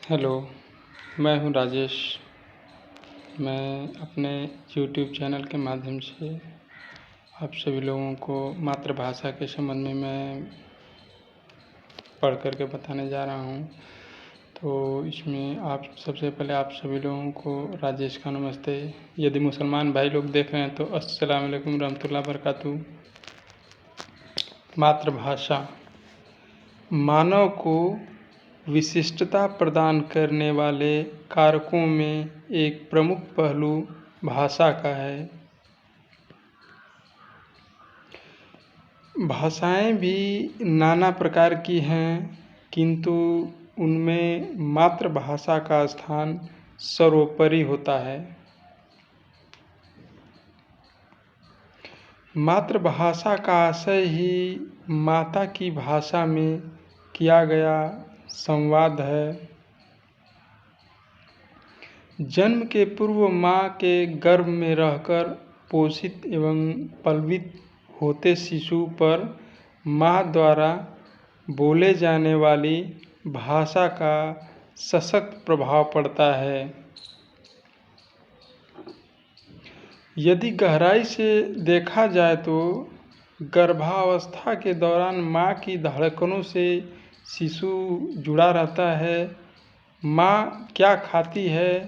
Hello, मैं हूँ राजेश। मैं अपने यूट्यूब चैनल के माध्यम से आप सभी लोगों को मातृभाषा के संबंध में मैं पढ़ कर के बताने जा रहा हूँ। तो इसमें आप सबसे पहले आप सभी लोगों को राजेश का नमस्ते। यदि मुसलमान भाई लोग देख रहे हैं तो अस्सलाम वालेकुम रहमतुल्लाह बरकातहू। मातृभाषा मानव को विशिष्टता प्रदान करने वाले कारकों में एक प्रमुख पहलू भाषा का है। भाषाएं भी नाना प्रकार की हैं, किंतु उनमें मातृभाषा का स्थान सर्वोपरि होता है। मातृभाषा का आशय ही माता की भाषा में किया गया संवाद है। जन्म के पूर्व माँ के गर्भ में रहकर पोषित एवं पलवित होते शिशु पर माँ द्वारा बोले जाने वाली भाषा का सशक्त प्रभाव पड़ता है। यदि गहराई से देखा जाए तो गर्भावस्था के दौरान माँ की धड़कनों से शिशु जुड़ा रहता है। माँ क्या खाती है,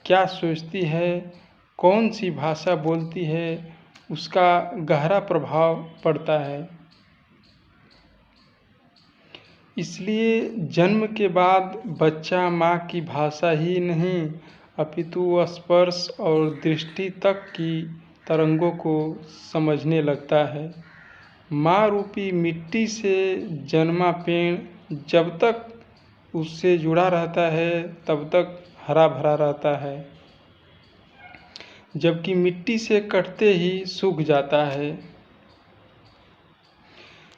क्या सोचती है, कौन सी भाषा बोलती है, उसका गहरा प्रभाव पड़ता है। इसलिए जन्म के बाद बच्चा माँ की भाषा ही नहीं अपितु स्पर्श और दृष्टि तक की तरंगों को समझने लगता है। माँ रूपी मिट्टी से जन्मा पेड़ जब तक उससे जुड़ा रहता है तब तक हरा भरा रहता है, जबकि मिट्टी से कटते ही सूख जाता है।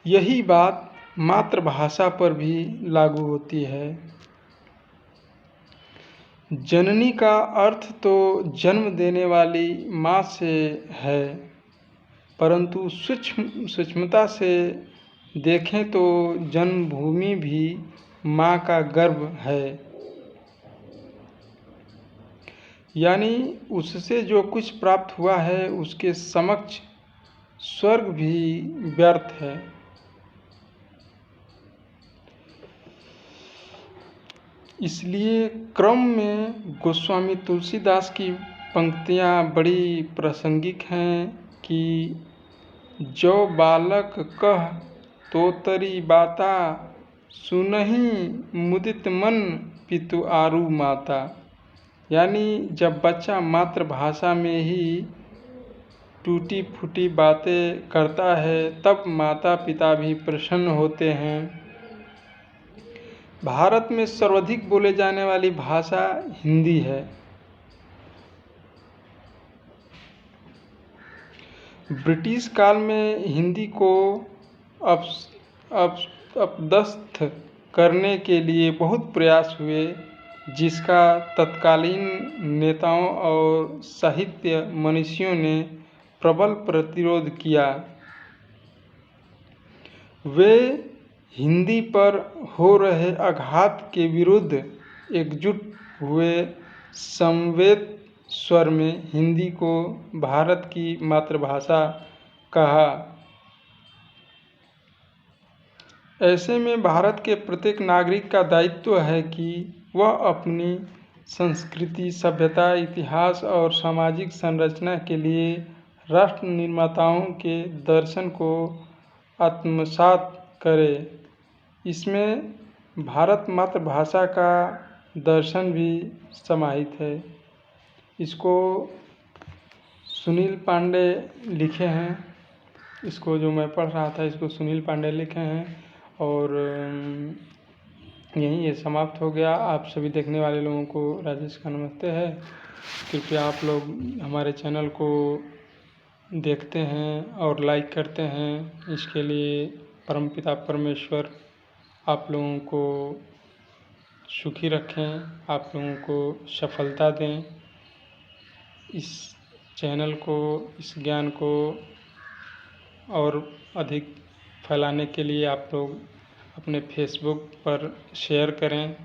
यही बात मातृभाषा पर भी लागू होती है। जननी का अर्थ तो जन्म देने वाली माँ से है, परंतु सूक्ष्मता से देखें तो जन्मभूमि भी माँ का गर्भ है। यानी उससे जो कुछ प्राप्त हुआ है उसके समक्ष स्वर्ग भी व्यर्थ है। इसलिए क्रम में गोस्वामी तुलसीदास की पंक्तियाँ बड़ी प्रासंगिक हैं कि जो बालक कह तोतरी बाता सुनहि मुदित मन पितु आरु माता। यानी जब बच्चा मातृभाषा में ही टूटी फूटी बातें करता है तब माता पिता भी प्रसन्न होते हैं। भारत में सर्वाधिक बोले जाने वाली भाषा हिंदी है। ब्रिटिश काल में हिंदी को अपदस्थ करने के लिए बहुत प्रयास हुए, जिसका तत्कालीन नेताओं और साहित्य मनीषियों ने प्रबल प्रतिरोध किया। वे हिंदी पर हो रहे आघात के विरुद्ध एकजुट हुए। समवेत स्वर में हिंदी को भारत की मातृभाषा कहा। ऐसे में भारत के प्रत्येक नागरिक का दायित्व है कि वह अपनी संस्कृति, सभ्यता, इतिहास और सामाजिक संरचना के लिए राष्ट्र निर्माताओं के दर्शन को आत्मसात करे। इसमें भारत मातृभाषा का दर्शन भी समाहित है। इसको सुनील पांडे लिखे हैं। इसको जो मैं पढ़ रहा था इसको सुनील पांडे लिखे हैं। और यहीं ये समाप्त हो गया। आप सभी देखने वाले लोगों को राजेश का नमस्ते है। कृपया आप लोग हमारे चैनल को देखते हैं और लाइक करते हैं। इसके लिए परमपिता परमेश्वर आप लोगों को सुखी रखें, आप लोगों को सफलता दें। इस चैनल को, इस ज्ञान को और अधिक फैलाने के लिए आप लोग अपने फेसबुक पर शेयर करें।